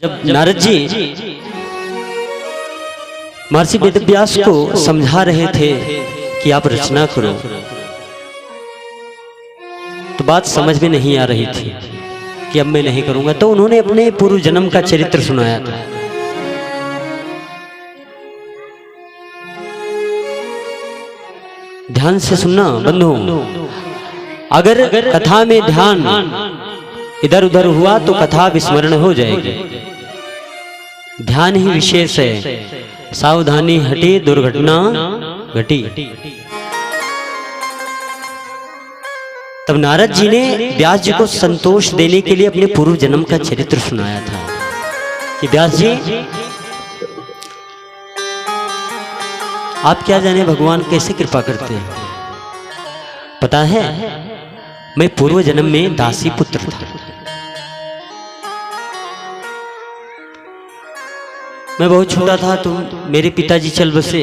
जब नारद जी महर्षि वेदव्यास को समझा रहे थे कि आप रचना करो, तो बात समझ में नहीं आ रही थी कि अब मैं नहीं करूंगा, तो उन्होंने अपने पूर्व जन्म का चरित्र सुनाया था। ध्यान से सुनना बंधु, अगर कथा में ध्यान इधर उधर हुआ तो कथा विस्मरण हो जाएगी। ध्यान ही विशेष है, सावधानी हटी दुर्घटना घटी। तब नारद जी ने व्यास जी को संतोष देने के लिए अपने पूर्व जन्म का चरित्र सुनाया था कि व्यास जी आप क्या जाने भगवान कैसे कृपा करते हैं। पता है मैं पूर्व जन्म में दासी पुत्र था। मैं बहुत छोटा था तो मेरे पिताजी चल बसे।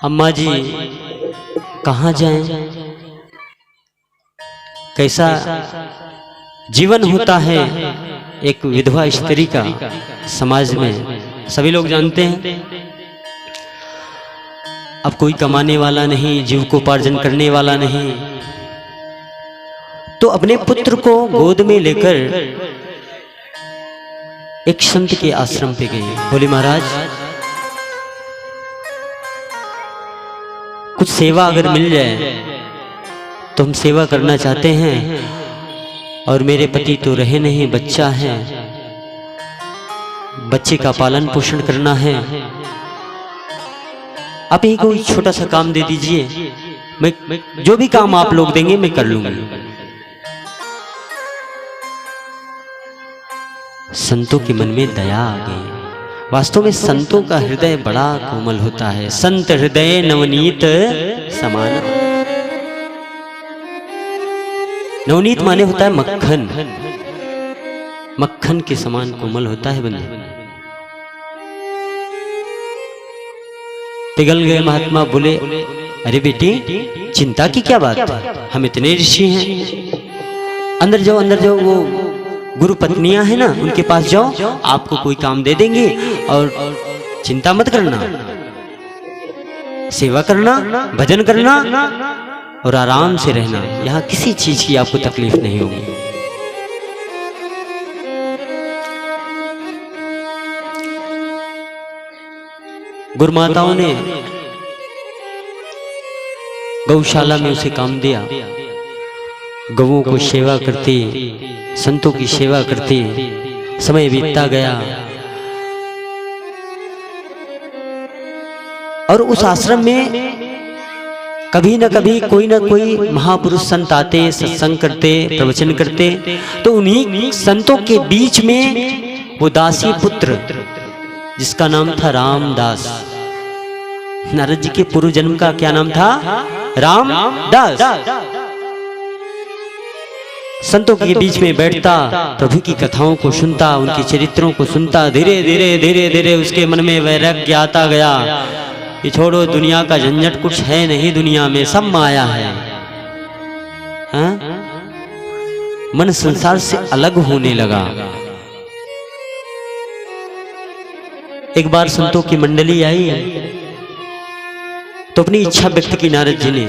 अम्मा जी कहाँ जाएं, कैसा जीवन होता है एक विधवा स्त्री का समाज में, सभी लोग जानते हैं। अब कोई कमाने वाला नहीं, जीविकोपार्जन करने वाला नहीं, तो अपने पुत्र को गोद में लेकर एक संत के आश्रम पे गए। बोले महाराज कुछ सेवा अगर मिल जाए तो हम सेवा करना चाहते हैं, और मेरे पति तो रहे नहीं, बच्चा है, बच्चे का पालन पोषण करना है, आप ही कोई छोटा सा काम दे दीजिए, मैं जो भी काम आप लोग देंगे मैं कर लूंगा। संतों के मन में दया आ गई। वास्तव में संतों का हृदय बड़ा कोमल होता है। संत हृदय नवनीत समान। नवनीत माने होता है मक्खन, मक्खन के समान कोमल होता है बंधु। पिघल गए महात्मा, बोले अरे बेटी चिंता की क्या बात है, हम इतने ऋषि हैं, अंदर जाओ अंदर जाओ, वो गुरु पत्नियां हैं ना उनके पास जाओ, आपको कोई काम दे देंगे, और चिंता मत करना, सेवा करना, भजन करना और आराम से रहना, यहाँ किसी चीज की आपको तकलीफ नहीं होगी। गुरुमाताओं ने गौशाला में उसे काम दिया, गवों को सेवा करती, संतों की सेवा करती, समय बीतता गया। और उस आश्रम में कभी न कभी कोई न कोई महापुरुष संत आते, सत्संग करते, प्रवचन करते, तो उन्हीं संतों के बीच में वो दासी पुत्र जिसका नाम था रामदास, नारद जी के पूर्व जन्म का क्या नाम था, रामदास, संतों के बीच में बैठता, प्रभु की कथाओं को सुनता, उनके चरित्रों को सुनता। धीरे धीरे धीरे धीरे उसके मन में वैराग्य आता गया कि छोड़ो, दुनिया का झंझट कुछ है नहीं, दुनिया में सब माया है। हाँ? मन संसार से अलग होने लगा। एक बार संतों की मंडली आई तो अपनी इच्छा व्यक्त की नारद जी ने।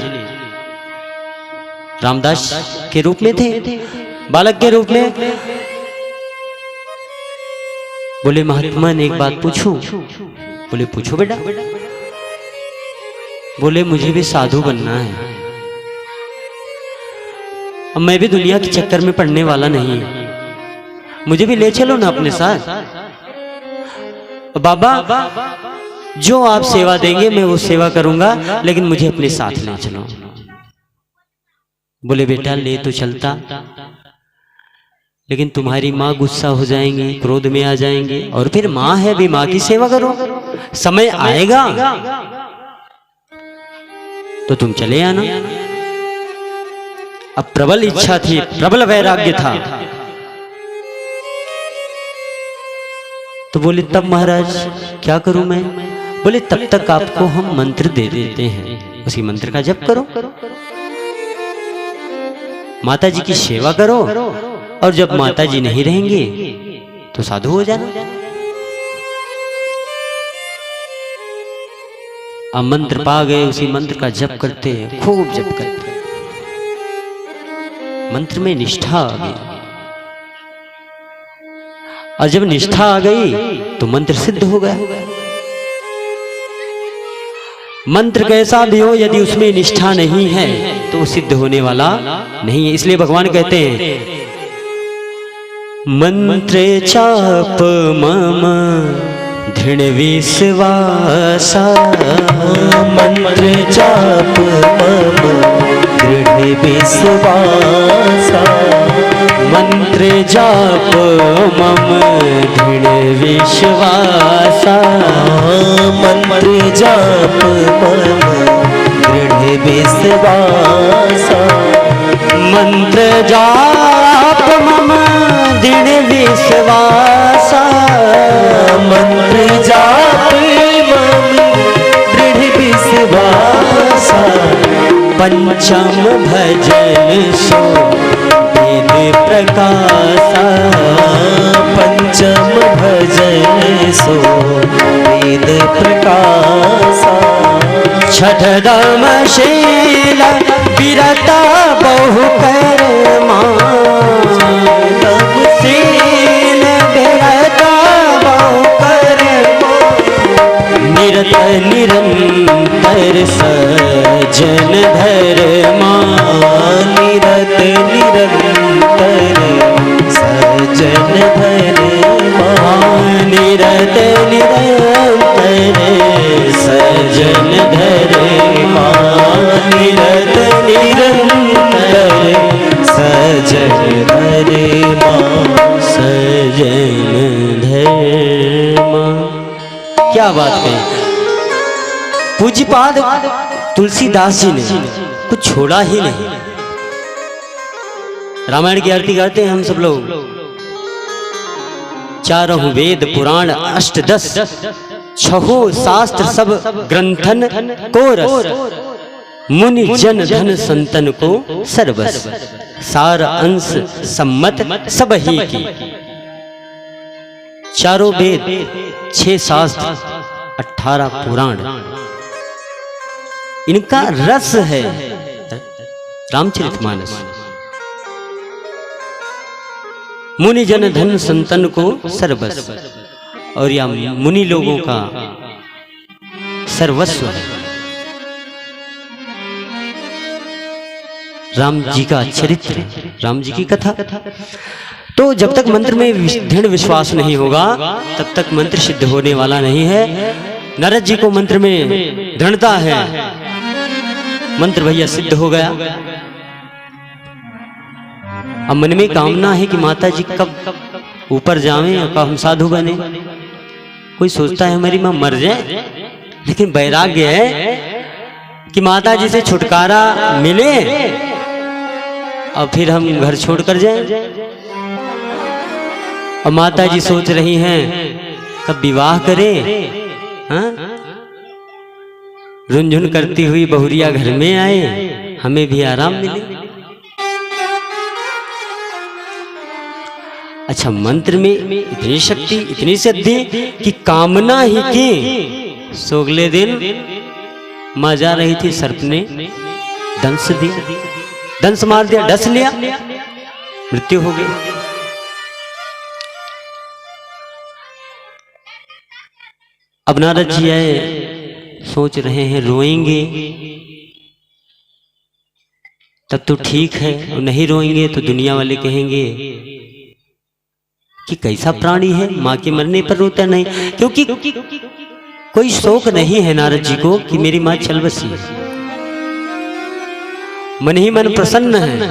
रामदास के रूप में थे, बालक के रूप में। बोले महात्मा ने एक बात पूछूं? बोले पूछो बेटा। बोले मुझे भी साधु बनना है, अब मैं भी दुनिया के चक्कर में पड़ने वाला नहीं, मुझे भी ले चलो ना अपने साथ। बाबा जो आप सेवा देंगे मैं वो सेवा करूंगा, लेकिन मुझे अपने साथ ले चलो। बोले बेटा ले तो चलता, लेकिन तुम्हारी माँ गुस्सा हो जाएंगी, क्रोध में आ जाएंगे, और फिर माँ है भी, माँ की सेवा करो, समय आएगा तो तुम चले आना। अब प्रबल इच्छा थी, प्रबल वैराग्य था। तो बोले तब महाराज क्या करूं मैं? बोले तब तक आपको हम मंत्र दे देते हैं, उसी मंत्र का जप करो, माता जी की सेवा करो, और जब माता जी नहीं रहेंगे तो साधु हो जाना। अब मंत्र पा गए, उसी मंत्र का जप करते हैं, खूब जप करते हैं, मंत्र में निष्ठा आ गई। और जब निष्ठा आ गई तो मंत्र सिद्ध हो गया। मंत्र कैसा भी हो, यदि उसमें निष्ठा नहीं है तो वो सिद्ध होने वाला नहीं है। इसलिए भगवान कहते हैं मंत्र चाप मम दृढ़ विश्वासा, मंत्र चाप मम दृढ़ विश्वासा, मंत्र जाप मम दृढ़ विश्वासा, मंत्र जाप मम दृढ़ विश्वासा, मंत्र जाप मम दृढ़ विश्वासा, मंत्र जाप मम दृढ़ विश्वासा, पंचम भजन सो वेद प्रकाशा, पंचम भजन सो वेद प्रकाशा, छठ दम शील विरता बहु कर्मा, शील विरता बहु कर्मा, निरत निरंतर सजन धर्मा, निरत निरंतर सजन धर्मा, निरत निरंतर सजन धर्मा, निरत निरंतर सजन धर्मा, सजन धर्मा। क्या बात कही पूज्यपाद तुलसीदास जी ने, कुछ छोड़ा ही नहीं। रामायण की आरती गाते हैं हम सब लोग, चारों वेद पुराण अष्टदश छहो शास्त्र सब ग्रंथन को रस, मुनि जन धन संतन को सर्वस, सार अंश सम्मत सब ही की। चारों वेद, 6 शास्त्र, 18 पुराण, इनका रस है रामचरितमानस। मुनि जन धन संतन को सर्वस्व, और या मुनि लोगों का सर्वस्व है। राम जी का चरित्र, राम जी की कथा। तो जब तक मंत्र में दृढ़ विश्वास नहीं होगा तब तक मंत्र सिद्ध होने वाला नहीं है। नारद जी को मंत्र में दृढ़ता है, मंत्र भैया सिद्ध हो गया। अब मन में कामना है कि माता जी कब ऊपर जावें और कब हम साधु बने। कोई सोचता है हमारी मां मर जाए, लेकिन वैराग्य है कि माता जी से छुटकारा मिले और फिर हम घर छोड़कर जाएं। और माता जी सोच रही हैं कब विवाह करे, हाँ? रुंझुन करती हुई बहुरिया घर में आए, हमें भी आराम मिले। अच्छा, मंत्र में इतनी शक्ति, इतनी सिद्धि कि कामना ही की। सोगले दिन मां जा रही थी, सर्प ने दंश दिया, दंश मार दिया, डस लिया, मृत्यु हो गई। अब नारद जी आए, सोच रहे हैं रोएंगे तब तो ठीक है, और नहीं रोएंगे तो दुनिया वाले कहेंगे कि कैसा प्राणी है, मां के मरने पर रोता नहीं। क्योंकि कोई शोक नहीं है नारद जी को कि मेरी मां चल बसी, मन ही मन प्रसन्न है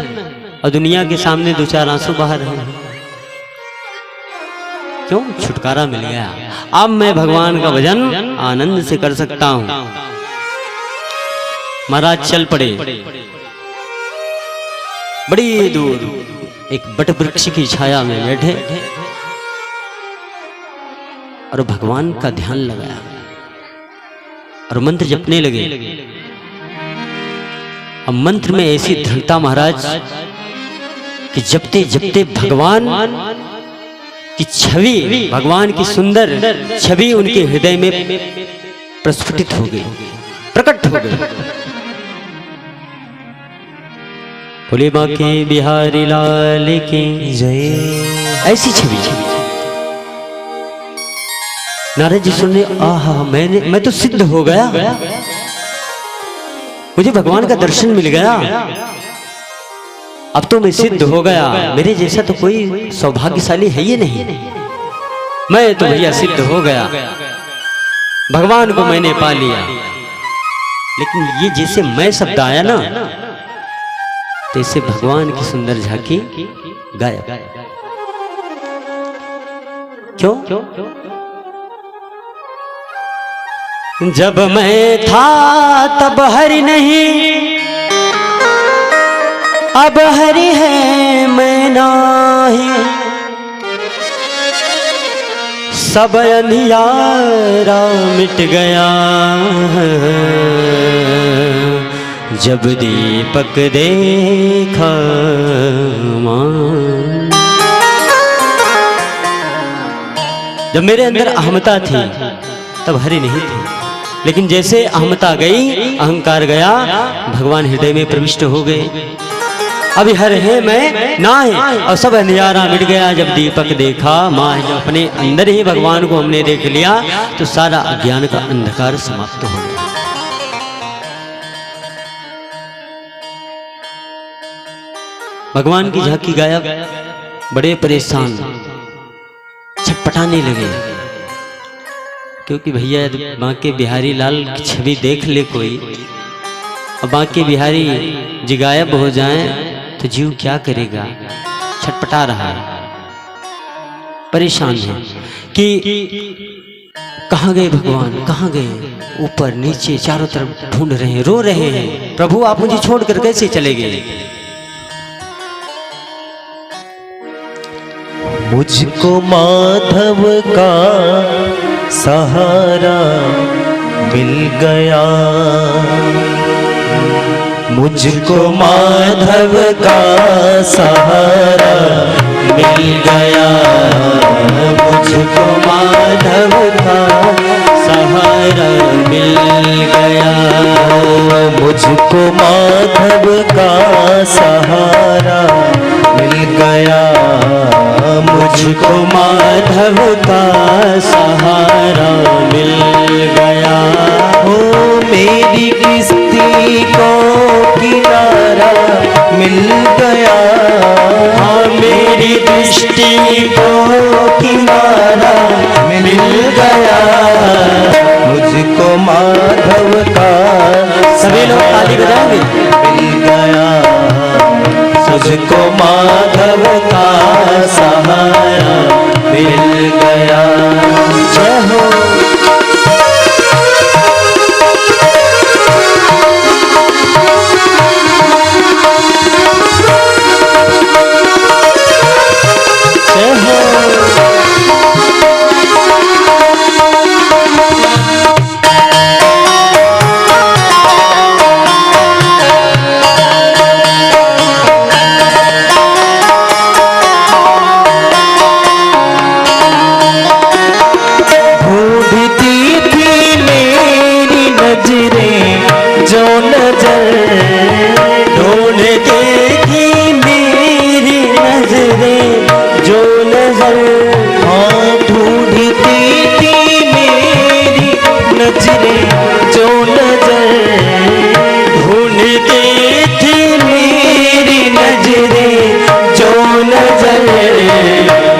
और दुनिया के सामने 2-4 आंसू बहा रहे हैं। क्यों? छुटकारा मिल गया। अब मैं भगवान का भजन आनंद से कर सकता हूं। महाराज चल पड़े, बड़ी दूर एक बट वृक्ष की छाया में बैठे और भगवान का ध्यान लगाया और मंत्र जपने लगे। अब मंत्र में ऐसी दृढ़ता महाराज कि जपते जपते भगवान कि छवि, भगवान की सुंदर छवि उनके हृदय में प्रस्फुटित हो गई, प्रकट हो गई। बोले बांके बिहारी लाल की जय। ऐसी छवि। नारद जी सुनने, आहा, मैं तो सिद्ध हो गया, मुझे भगवान का दर्शन मिल गया, अब तो मैं सिद्ध हो गया, मेरे जैसा तो कोई सौभाग्यशाली है ही नहीं, मैं तो भैया सिद्ध हो गया, भगवान को मैंने पा लिया। लेकिन ये जैसे मैं शब्द आया ना, तैसे भगवान की सुंदर झांकी गायब। क्यों? जब मैं था तब हरि नहीं, अब हरि है मैं नाही, सब अंधियारा मिट गया, जब दीपक देखा मां। जब मेरे अंदर अहमता थी तब हरि नहीं थी, लेकिन जैसे अहमता गई, अहंकार गया, भगवान हृदय में प्रविष्ट हो गए। अभी हर है मैं ना है, और सब अंधियारा मिट गया जब दीपक देखा माँ। जब अपने अंदर ही भगवान को हमने देख लिया तो सारा अज्ञान का अंधकार समाप्त हो गया। भगवान की झांकी गायब, बड़े परेशान, छटपटाने लगे, क्योंकि भैया बांके बिहारी लाल की छवि देख ले कोई, और बांके बिहारी जी गायब हो जाएं तो जीव क्या करेगा। छटपटा रहा है, परेशान है कि कहाँ गए भगवान, कहाँ गए, ऊपर नीचे चारों तरफ ढूंढ रहे हैं, रो रहे हैं, प्रभु आप मुझे छोड़कर कैसे चले गए। मुझको माधव का सहारा मिल गया, मुझको माधव का सहारा मिल गया, मुझको माधव का सहारा मिल गया, मुझको माधव का सहारा मिल गया, मुझको माधव का सहारा मिल गया। ओ मेरी किस्ती को किनारा मिल गया, हाँ मेरी दृष्टि को किनारा मिल गया, मुझको माधव का सभी लोग ताली बजाएंगे। मिल गया, मुझको माधव का सहारा मिल गया। जय हो।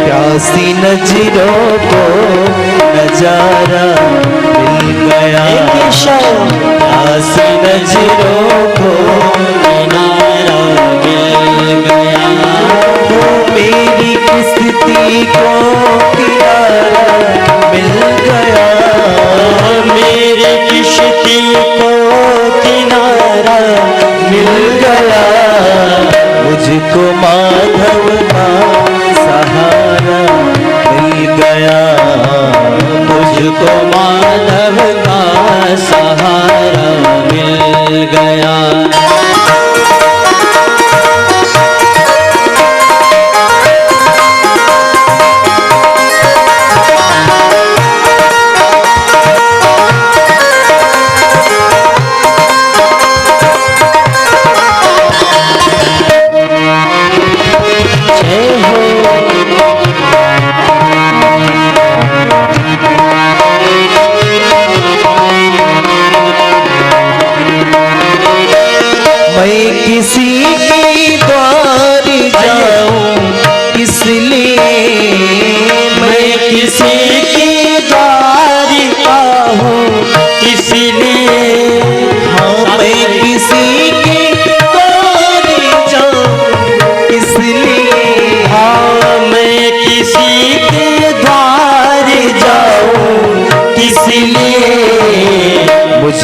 प्यासी नजरों को नजारा मिल गया, प्यासी नजरों को किनारा मिल गया, मेरी किस्ती को किनारा मिल गया, मेरी किस्ती को किनारा मिल गया, मुझको माधव का सहारा मिल गया, मुझको माधव का सहारा मिल गया।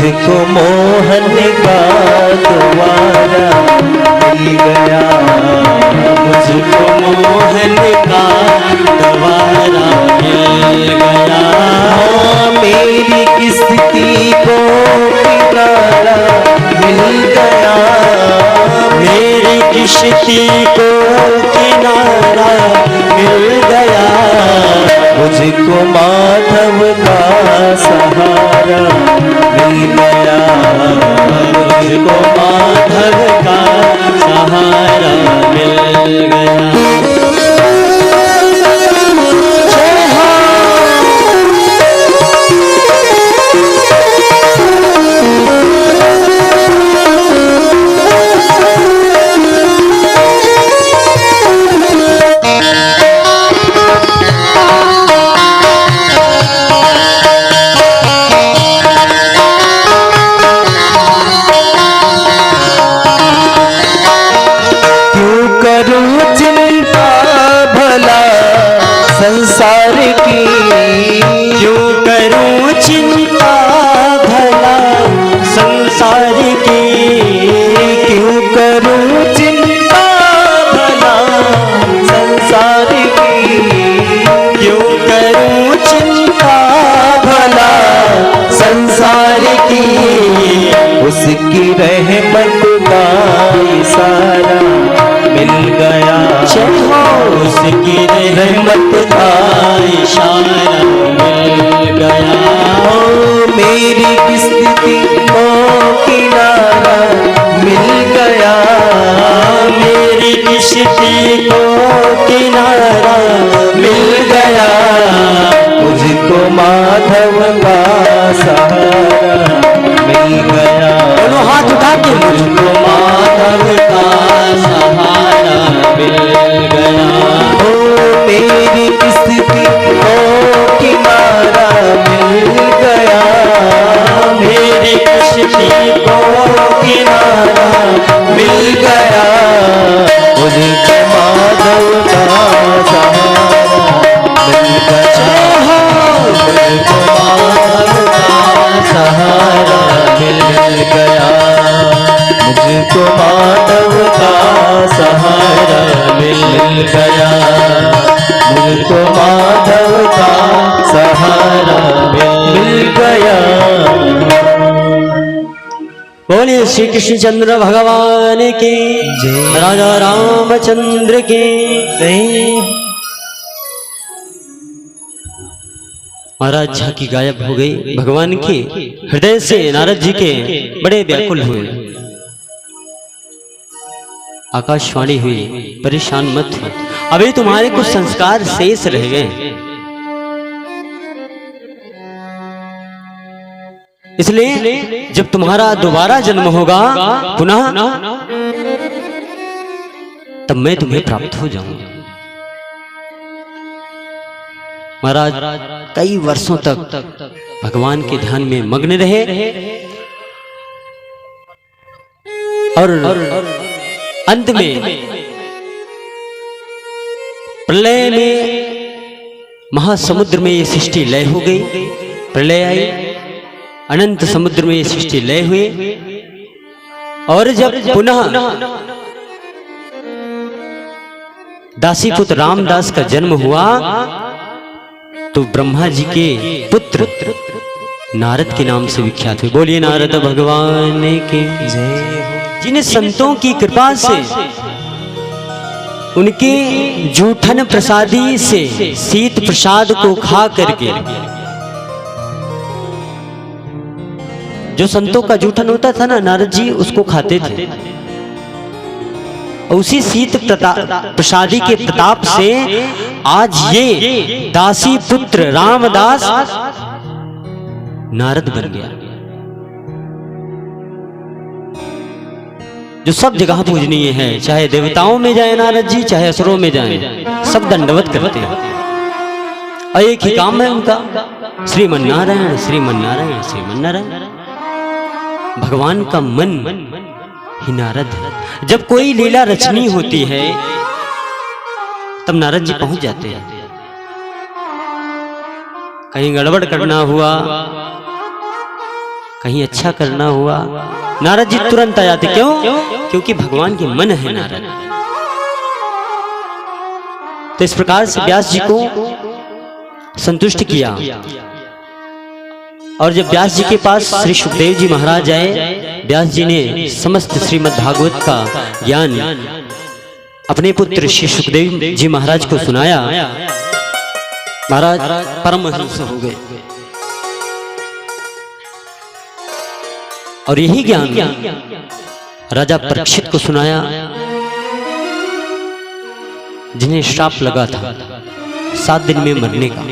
मुझको मोहन का द्वारा मिल गया, मुझको मोहन का द्वारा मिल गया। मेरी किस्ती को किनारा मिल गया, मेरी किश्ती को किनारा मिल गया। मुझको माधव का सहारा मिल गया, मुझको माधव का सहारा मिल गया। संसार की क्यों करूं चिंता भला संसार की, क्यों करूं चिंता भला संसार की, क्यों करूं चिंता भला संसार की। उसकी रहमत का इशारा मिल गया, उसकी रहमत का इशारा मिल गया। मेरी किस्ती को किनारा मिल गया, मेरी किश्ती को किनारा मिल गया। मुझको माधव का सहारा मिल गया, दोनों हाथ उठा के मुझको माधव का सहारा मिल गया। मेरी किस्ती को किनारा मिल गया, मेरी किश्ती को किनारा मिल गया। मुझको माधव का सहारा मिल गया, मुझको माधव का सहारा मिल गया। मुझको माधव का सहारा मिल गया। मुझको माधव का सहारा मिल गया। बोलिए श्री कृष्ण चंद्र भगवान की जय। राजा रामचंद्र की महाराज झांकी गायब हो गई। भगवान की हृदय से नारद जी के बड़े व्याकुल हुए। आकाशवाणी हुई, परेशान मत हो, अभी तुम्हारे कुछ संस्कार शेष रह गए, इसलिए जब तुम्हारा दोबारा जन्म होगा पुनः, तब मैं तुम्हें प्राप्त हो जाऊंगा। महाराज कई वर्षों तक भगवान के ध्यान में मग्न रहे और अंत में प्रलय में महासमुद्र में ये सृष्टि लय हो गई। प्रलय आई, अनंत समुद्र में ये सृष्टि लय हुई और जब पुनः दासीपुत्र रामदास का जन्म हुआ तो ब्रह्मा जी के पुत्र नारद के नाम से विख्यात हुए। बोलिए नारद भगवान की जय। जिन्हें संतों की कृपा से उनके जूठन प्रसादी से शीत प्रसाद को खा करके, जो संतों का जूठन होता था ना, नारद जी उसको खाते थे। उसी शीत प्रसादी के प्रताप से आज ये दासी पुत्र रामदास नारद बन गया, जो सब जगह पूजनीय है। चाहे देवताओं में जाए नारद जी, चाहे असुरों में जाए, सब दंडवत करते हैं और एक ही काम है उनका, श्रीमन्नारायण श्रीमन्नारायण श्रीमन्नारायण। भगवान का मन ही नारद है। जब कोई लीला रचनी होती है तब नारद जी पहुंच जाते हैं। कहीं गड़बड़ करना हुआ कहीं अच्छा करना हुआ, नारद जी तुरंत आ जाते। क्यों? क्योंकि भगवान के मन है नारद। तो इस प्रकार से व्यास जी को संतुष्ट किया। और जब व्यास जी के पास श्री सुखदेव जी महाराज आए, व्यास जी ने समस्त श्रीमद् भागवत का ज्ञान अपने पुत्र श्री सुखदेव जी महाराज को सुनाया। महाराज परमहंस हो गए और यही ज्ञान राजा परीक्षित को सुनाया, जिन्हें श्राप लगा था 7 दिन में मरने का।